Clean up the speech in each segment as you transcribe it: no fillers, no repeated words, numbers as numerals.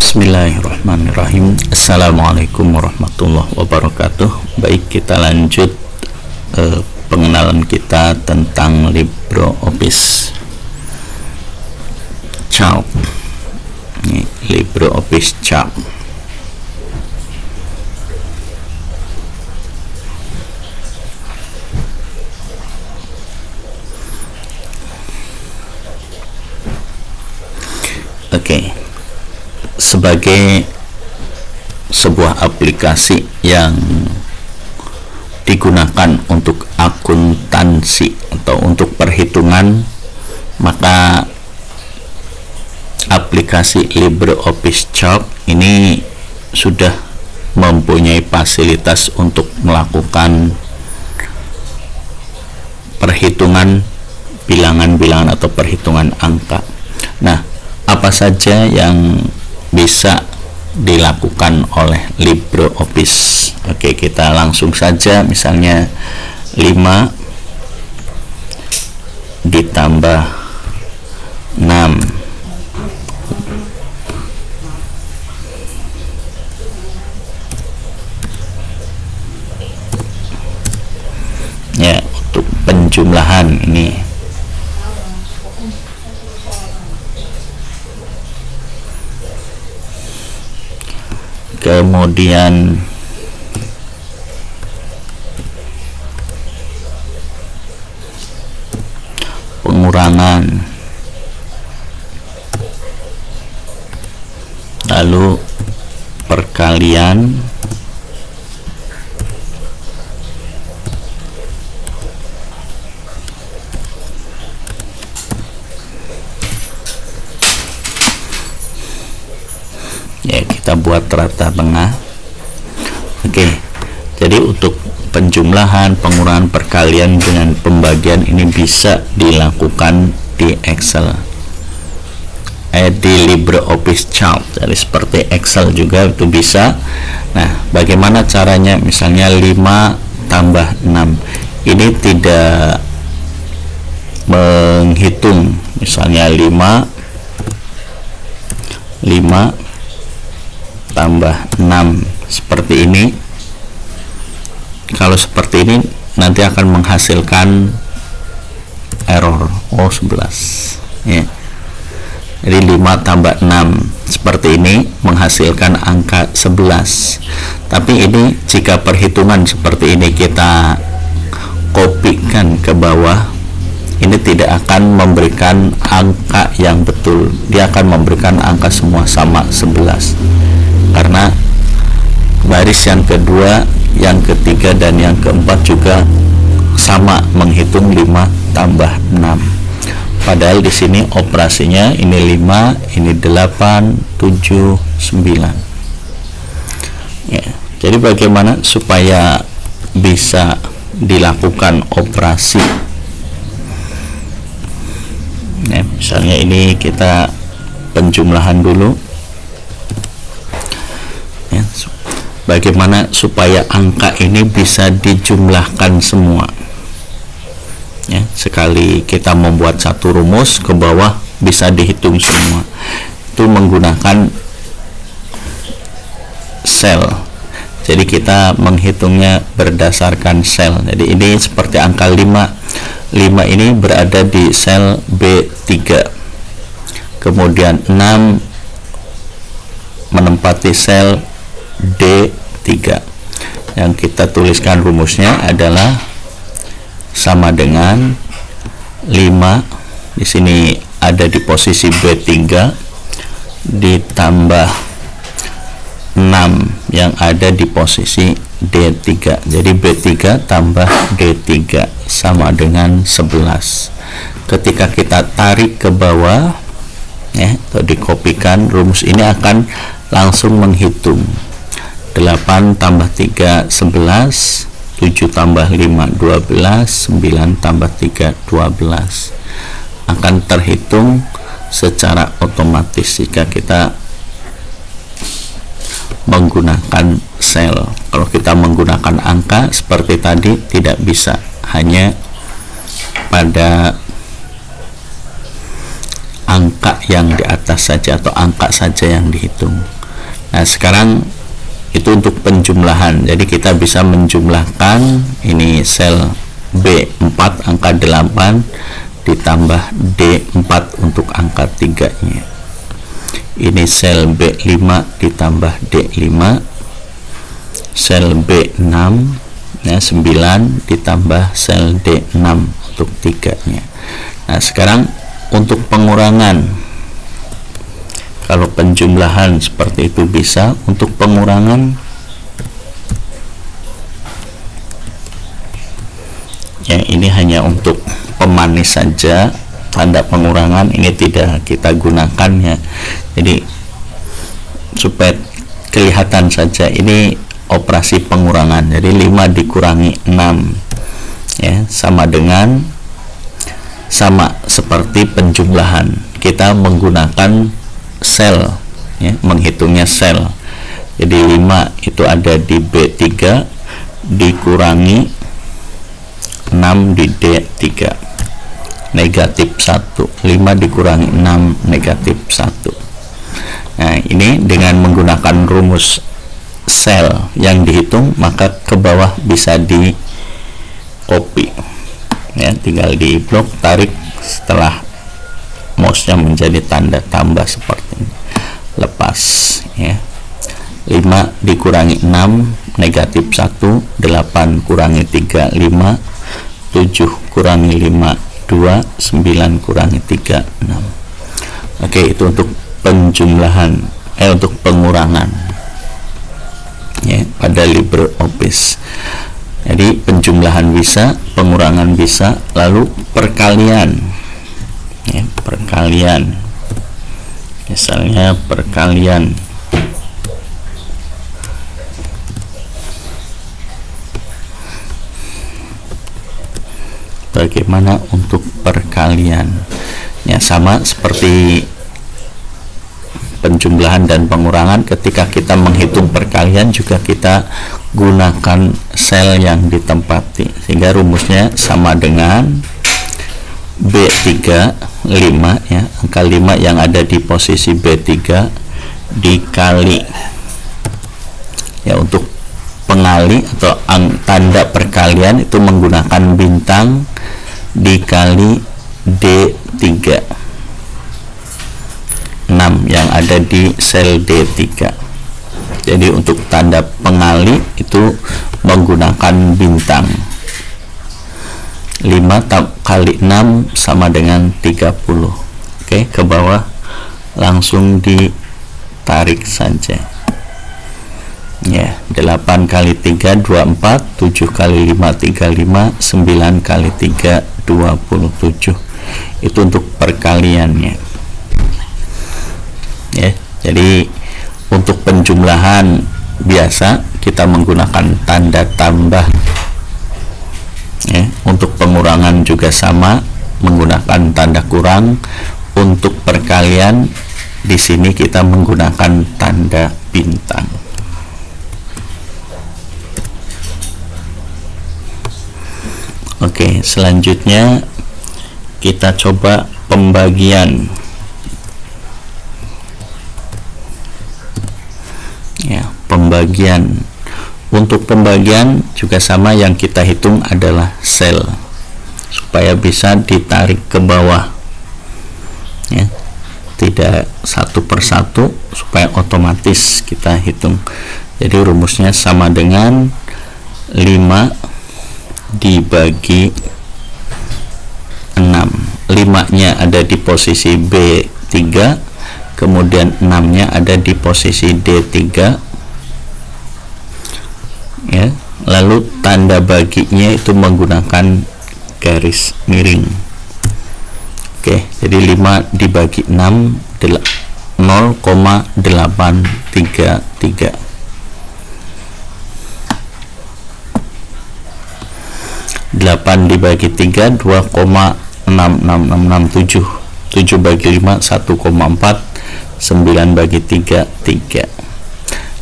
Bismillahirrahmanirrahim. Assalamualaikum warahmatullahi wabarakatuh. Baik, kita lanjut pengenalan kita tentang LibreOffice Calc. Ini LibreOffice Calc. Oke. Sebagai sebuah aplikasi yang digunakan untuk akuntansi atau untuk perhitungan, maka aplikasi LibreOffice Calc ini sudah mempunyai fasilitas untuk melakukan perhitungan bilangan-bilangan atau perhitungan angka. Nah, apa saja yang bisa dilakukan oleh LibreOffice? Oke, kita langsung saja. Misalnya 5 ditambah 6 ya, untuk penjumlahan ini. Kemudian pengurangan, lalu perkalian, ya, kita buat rata tengah. Oke, jadi untuk penjumlahan, pengurangan, perkalian dengan pembagian ini bisa dilakukan di Excel, di LibreOffice Calc. Jadi seperti Excel juga itu bisa. Nah, bagaimana caranya? Misalnya 5 tambah 6 ini tidak menghitung, misalnya 5 tambah 6 seperti ini. Kalau seperti ini nanti akan menghasilkan error 11 ya. Jadi 5 tambah 6 seperti ini menghasilkan angka 11. Tapi ini jika perhitungan seperti ini kita kopikan ke bawah, ini tidak akan memberikan angka yang betul. Dia akan memberikan angka semua sama 11, karena baris yang kedua, yang ketiga, dan yang keempat juga sama menghitung 5 tambah 6. Padahal di sini operasinya ini 5, ini 8, 7, 9. Ya, jadi bagaimana supaya bisa dilakukan operasi? Ya, misalnya ini kita penjumlahan dulu. Ya, bagaimana supaya angka ini bisa dijumlahkan semua? Ya, sekali kita membuat satu rumus ke bawah bisa dihitung semua. Itu menggunakan sel. Jadi kita menghitungnya berdasarkan sel. Jadi ini seperti angka 5. 5 ini berada di sel B3. Kemudian 6 menempati sel D3. Yang kita tuliskan rumusnya adalah sama dengan 5 di sini ada di posisi B3 ditambah 6 yang ada di posisi D3. Jadi B3 tambah D3 sama dengan 11. Ketika kita tarik ke bawah ya, atau dikopikan, rumus ini akan langsung menghitung 8 tambah 3 11, 7 tambah 5 12, 9 tambah 3 12. Akan terhitung secara otomatis jika kita menggunakan sel. Kalau kita menggunakan angka seperti tadi tidak bisa, hanya pada angka yang di atas saja atau angka saja yang dihitung. Nah, sekarang itu untuk penjumlahan. Jadi kita bisa menjumlahkan ini sel B4 angka 8 ditambah D4 untuk angka 3-nya. Ini sel B5 ditambah D5, sel B6 ya 9 ditambah sel D6 untuk 3-nya. Nah, sekarang untuk pengurangan, kalau penjumlahan seperti itu bisa, untuk pengurangan ya ini hanya untuk pemanis saja, tanda pengurangan ini tidak kita gunakan ya. Jadi supaya kelihatan saja ini operasi pengurangan. Jadi 5 dikurangi 6 ya sama seperti penjumlahan. Kita menggunakan sel ya, menghitungnya sel. Jadi 5 itu ada di B3 dikurangi 6 di D3, negatif 1. 5 dikurangi 6 negatif 1. Nah, ini dengan menggunakan rumus sel yang dihitung, maka ke bawah bisa di copy ya, tinggal di blok, tarik setelah mouse-nya menjadi tanda tambah seperti ini, lepas ya. 5 dikurangi 6 negatif 1, 8 kurangi 3 5, 7 kurangi 5 2, 9 kurangi 3 6. Oke, itu untuk penjumlahan untuk pengurangan ya pada LibreOffice. Jadi penjumlahan bisa, pengurangan bisa, lalu perkalian ya, perkalian misalnya perkalian bagaimana untuk perkalian ya, sama seperti penjumlahan dan pengurangan. Ketika kita menghitung perkalian juga kita gunakan sel yang ditempati, sehingga rumusnya sama dengan B3 5 ya, angka 5 yang ada di posisi B3 dikali ya, untuk pengali atau tanda perkalian itu menggunakan bintang dikali D3 6 yang ada di sel D3. Jadi untuk tanda pengali itu menggunakan bintang. 5 kali 6 sama dengan 30. Oke, ke bawah langsung ditarik saja ya. 8 kali 3 24, 7 kali 5 35, 9 kali 3 27. Itu untuk perkaliannya ya. Jadi untuk penjumlahan biasa kita menggunakan tanda tambah ya. Untuk pengurangan juga sama, menggunakan tanda kurang. Untuk perkalian di sini kita menggunakan tanda bintang. Oke, selanjutnya kita coba pembagian ya, pembagian. Untuk pembagian juga sama, yang kita hitung adalah sel supaya bisa ditarik ke bawah ya, tidak satu persatu, supaya otomatis kita hitung. Jadi rumusnya sama dengan 5 dibagi 6. 5-nya ada di posisi B3, kemudian 6-nya ada di posisi D3 ya. Lalu tanda baginya itu menggunakan garis miring. Oke, jadi 5 dibagi 6 0,833. 8 dibagi 3 2,66667. 7 bagi 5 1,4. 9 bagi 3 3.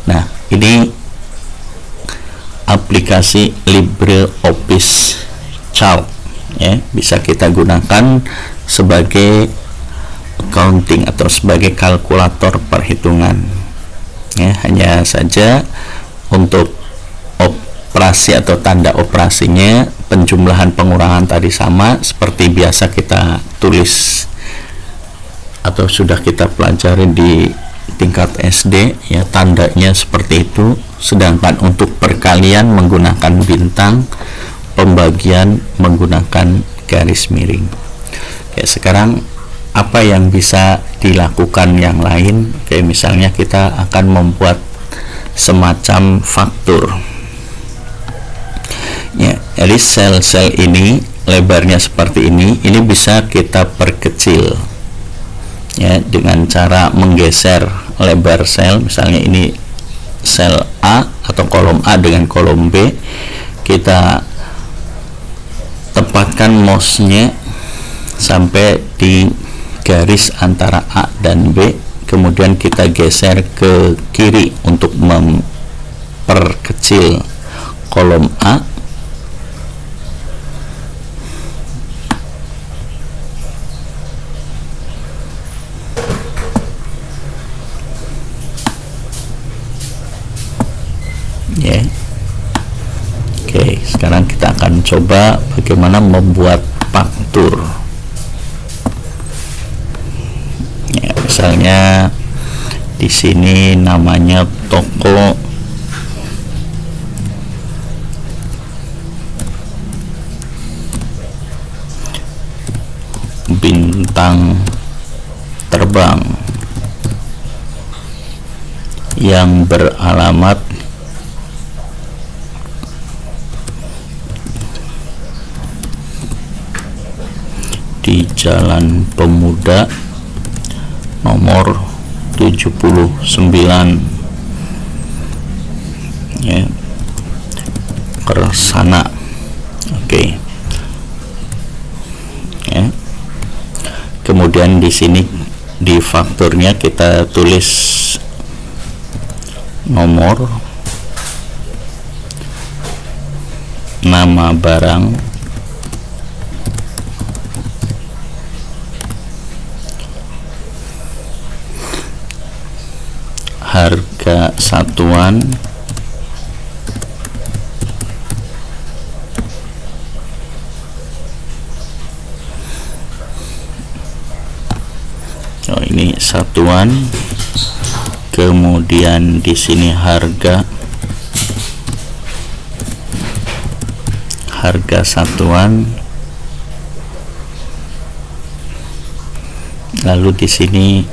Nah, ini aplikasi LibreOffice Calc ya, bisa kita gunakan sebagai accounting atau sebagai kalkulator perhitungan ya. Hanya saja untuk operasi atau tanda operasinya, penjumlahan pengurangan tadi sama seperti biasa kita tulis atau sudah kita pelajari di tingkat SD, ya, tandanya seperti itu. Sedangkan untuk perkalian menggunakan bintang, pembagian menggunakan garis miring. Oke, sekarang apa yang bisa dilakukan yang lain? Kayak misalnya kita akan membuat semacam faktur, ya. Jadi sel-sel ini lebarnya seperti ini bisa kita perkecil, ya, dengan cara menggeser lebar sel. Misalnya ini sel A atau kolom A dengan kolom B, kita tempatkan mouse-nya sampai di garis antara A dan B, kemudian kita geser ke kiri untuk memperkecil kolom A. Ya. Oke, sekarang kita akan coba bagaimana membuat faktur. Ya, misalnya di sini namanya toko bintang terbang yang beralamat di Jalan Pemuda nomor 79, ya, Kersana. Oke. Ya. Kemudian di sini di fakturnya kita tulis nomor, nama barang, harga satuan, ini satuan, kemudian di sini harga satuan, lalu di sini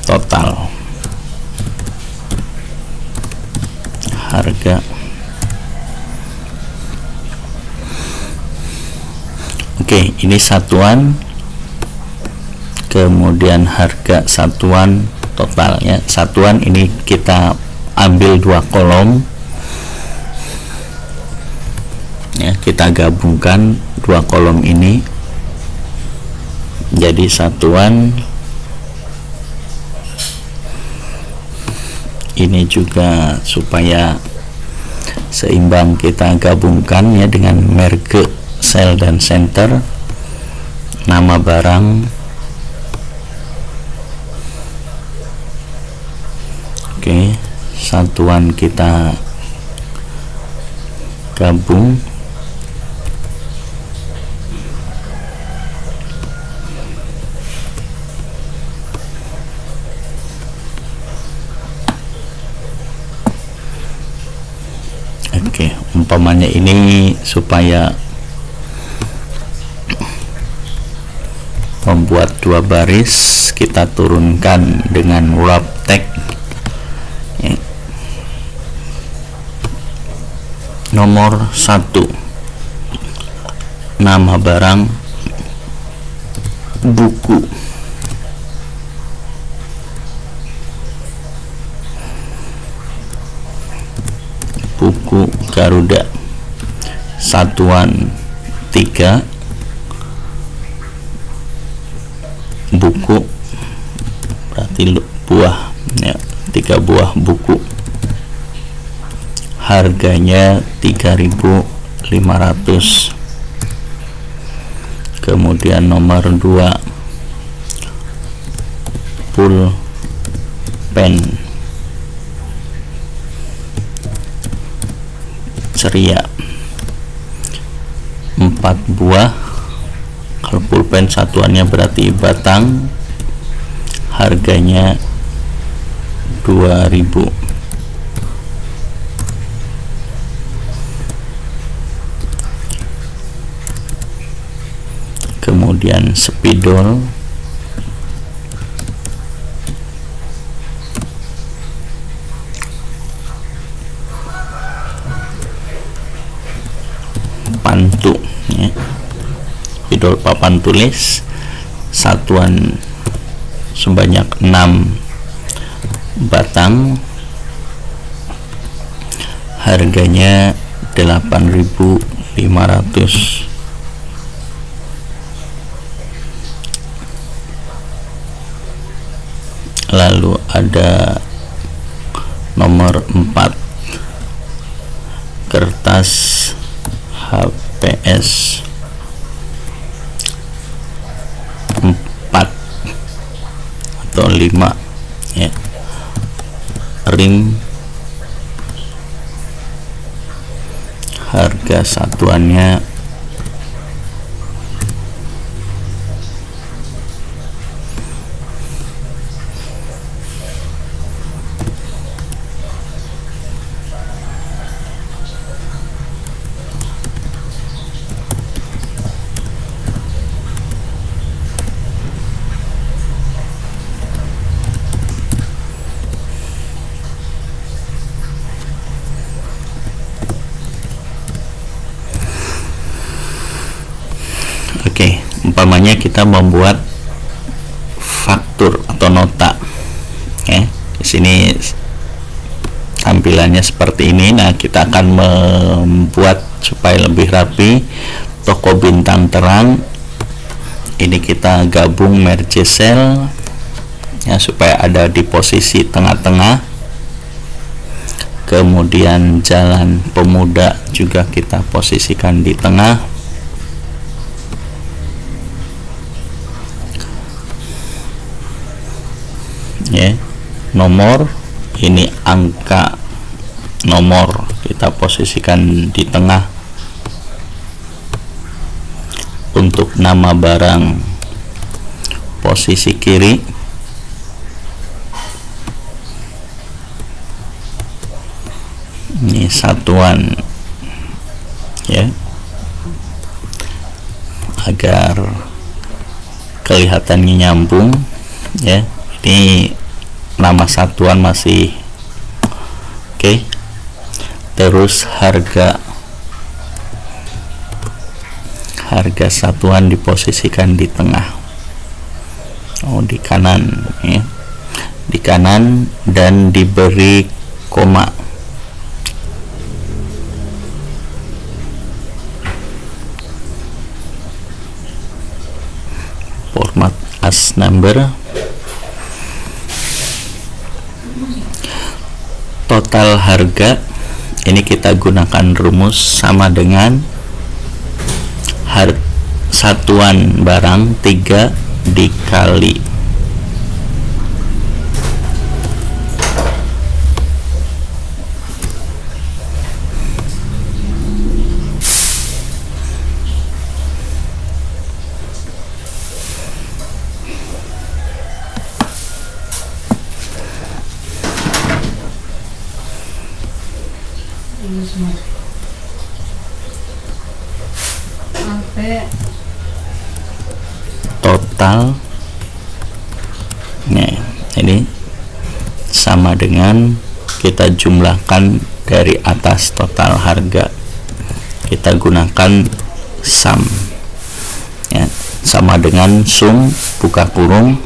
total harga. Oke, ini satuan, kemudian harga satuan totalnya. Satuan ini kita ambil 2 kolom, ya, kita gabungkan 2 kolom ini jadi satuan. Ini juga supaya seimbang kita gabungkan, ya, dengan merge sel dan center, nama barang. Oke, satuan kita gabung. Oke, umpamanya ini supaya membuat 2 baris, kita turunkan dengan wrap text, ya. Nomor 1, nama barang, buku. Buku Garuda, satuan 3, buku berarti buah, ya, 3 buah buku, harganya 3.500. Kemudian nomor 2, pen ceria 4 buah. Kalau pulpen satuannya berarti batang, harganya 2000. Kemudian spidol pantu ya. Spidol papan tulis satuan sebanyak 6 batang, harganya 8.500. Lalu ada nomor 4 kertas HPS 4 atau 5 ya. Rim harga satuannya umpamanya kita membuat faktur atau nota ya. Di sini tampilannya seperti ini. Nah, kita akan membuat supaya lebih rapi toko bintang terang. Ini kita gabung merge cell ya, supaya ada di posisi tengah-tengah. Kemudian jalan pemuda juga kita posisikan di tengah ya. Nomor ini angka nomor kita posisikan di tengah. Untuk nama barang posisi kiri. Ini satuan ya, agar kelihatannya nyambung ya. Ini nama satuan masih oke. Terus harga satuan diposisikan di tengah, di kanan ya, di kanan, dan diberi koma. Format as number. Total harga ini kita gunakan rumus sama dengan satuan barang 3 dikali total. Nah, ini sama dengan kita jumlahkan dari atas total harga, kita gunakan sum ya, sama dengan sum buka kurung,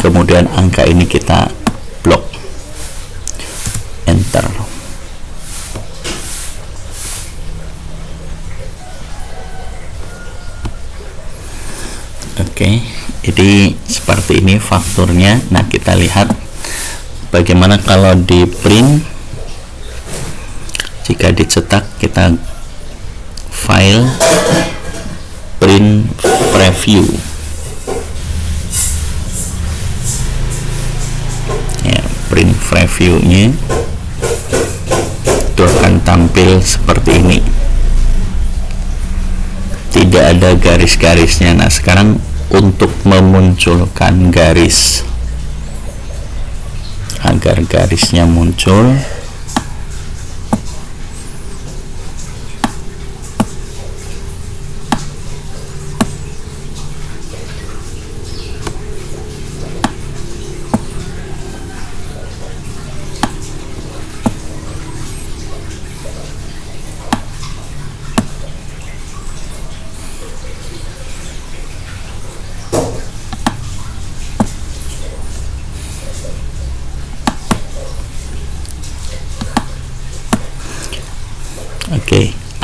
kemudian angka ini kita blok, enter. Oke, jadi seperti ini fakturnya. Nah, kita lihat bagaimana kalau di print. Jika dicetak, kita file, print preview ya, print previewnya itu akan tampil seperti ini, tidak ada garis-garisnya. Nah sekarang untuk memunculkan garis agar garisnya muncul,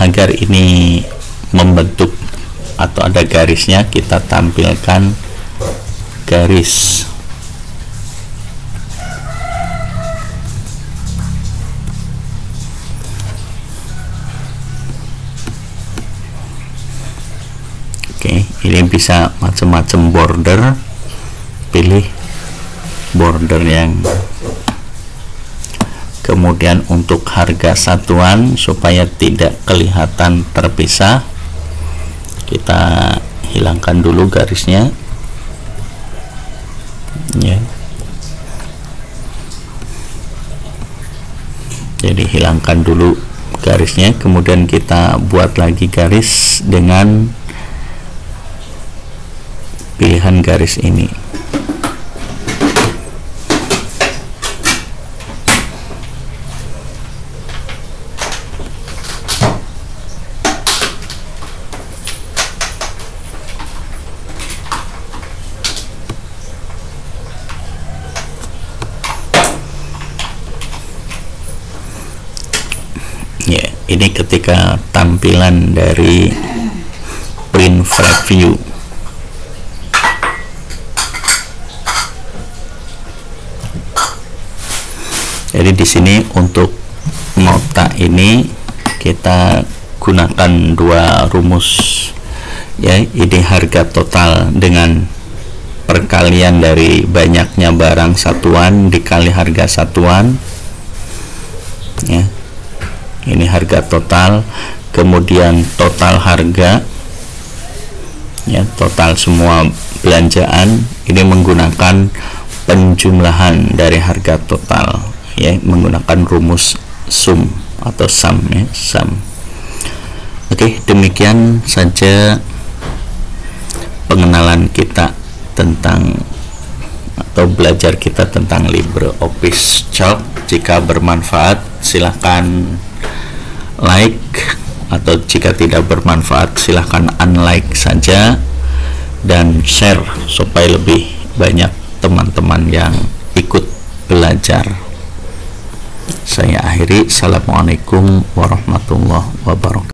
agar ini membentuk atau ada garisnya, kita tampilkan garis. Ini bisa macam-macam border, pilih border yang kemudian untuk harga satuan supaya tidak kelihatan terpisah, kita hilangkan dulu garisnya ya. Jadi hilangkan dulu garisnya, kemudian kita buat lagi garis dengan pilihan garis ini. Ya, ini ketika tampilan dari print preview. Jadi di sini untuk nota ini kita gunakan dua rumus ya. Ini harga total dengan perkalian dari banyaknya barang satuan dikali harga satuan ya. Ini harga total, kemudian total harga ya, total semua belanjaan ini menggunakan penjumlahan dari harga total ya, menggunakan rumus sum atau sum ya, sum. Oke, demikian saja pengenalan kita tentang atau belajar kita tentang LibreOffice Calc. Jika bermanfaat silahkan like, atau jika tidak bermanfaat silahkan unlike saja dan share supaya lebih banyak teman-teman yang ikut belajar. Saya akhiri. Assalamualaikum warahmatullahi wabarakatuh.